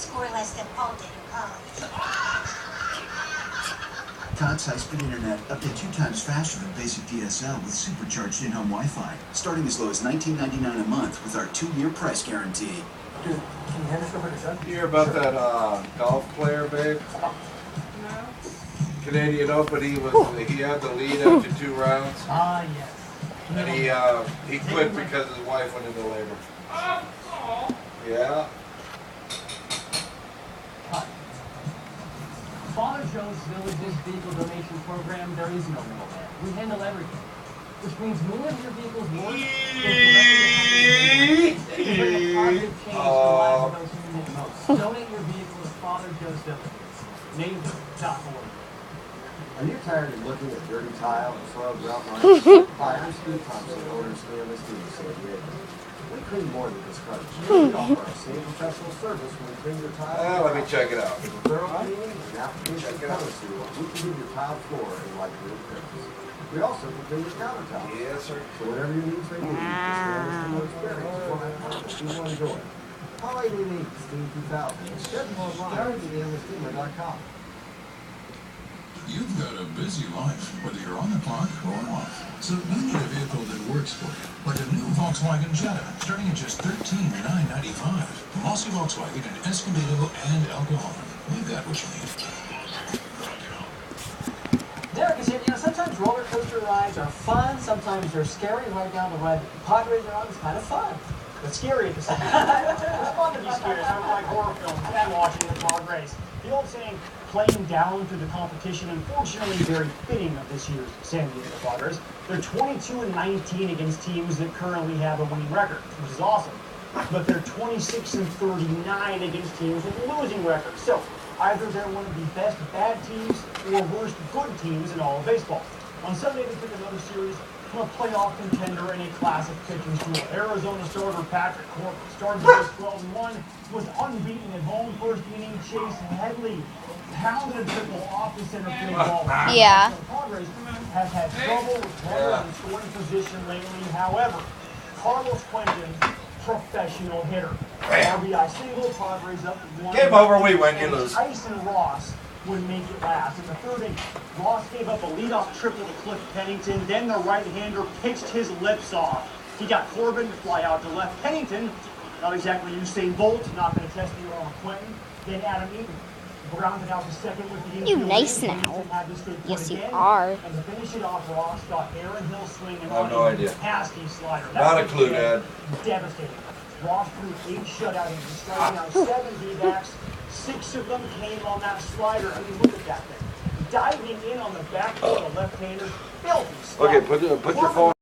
score less than Paul did in college. Cox high-speed internet up to 2 times faster than basic DSL with supercharged in-home Wi-Fi, starting as low as $19.99 a month with our 2-year price guarantee. Dude, can you hand this over to Doug? You hear about that golf player, babe? No. Canadian Open, he had the lead after 2 rounds. Ah, yes. And he quit because his wife went into labor. Oh. Yeah. Father Joe's Village's vehicle donation program, there is no middleman. We handle everything. Which means more of your vehicle's work is directly positive change in the lives of those who need it most. Donate your vehicle to Father Joe's Villages. Neighbor.org. Are you tired of looking at dirty tile and soiled grout lines? Hi, I'm Steve Thompson, owner of Stanley Steve in San Diego. We clean more than this crunch. We offer our same professional service when we clean your tile. Let me check it out. With a thorough cleaning and application of color seal, we can give your tile floor a light blue appearance. We also can clean your countertop. Yes, sir. So whatever your needs may be, the Stanley Steel experience is one you will enjoy. Call 888-STEAM-2000 and schedule online at stanleysteamer.com. You've got a busy life, whether you're on the clock or off. So you need a vehicle that works for you. Like a new Volkswagen Jetta, starting at just $13,995. Mossy Volkswagen in Escondido and El Cajon. We've got what you need. Derek is here. Sometimes roller coaster rides are fun, sometimes they're scary. Right now, the ride the Padres are on is kind of fun, but scary at the same time. It's fun to be scared. It's not like horror films and watching the Padres. The old saying, playing down to the competition, unfortunately very fitting of this year's San Diego Padres. They're 22-19 against teams that currently have a winning record, which is awesome. But they're 26-39 against teams with losing records. So either they're one of the best bad teams or worst good teams in all of baseball. On Sunday, they took another series from a playoff contender in a classic pitching duel. Arizona starter Patrick Corbin started the 12-1, was unbeaten at home. First inning, Chase Headley pounded a triple off the center field ball. Yeah. The Padres have had trouble with runner in scoring position lately. However, Carlos Quentin, professional hitter. RBI single, Padres up 1. Game over, we win, you lose. Tyson Ross would make it last. In the 3rd inning, Ross gave up a leadoff triple to Cliff Pennington. Then the right-hander pitched his lips off. He got Corbin to fly out to left. Pennington, not exactly Usain Bolt, not going to test the on Quentin. Then Adam Eaton grounded out the second with the You infield. nice Pennington now. had to stay put Yes, you again. are. And to finish it off, Ross got Aaron Hill swinging I have on no a idea. nasty slider. Not a clue, Dad. Devastating. Ross threw 8 shutout innings, striking out 7 D-backs. 6 of them came on that slider. I mean, look at that thing. Diving in on the back of the left-hander. Filthy stuff. Okay, put your phone.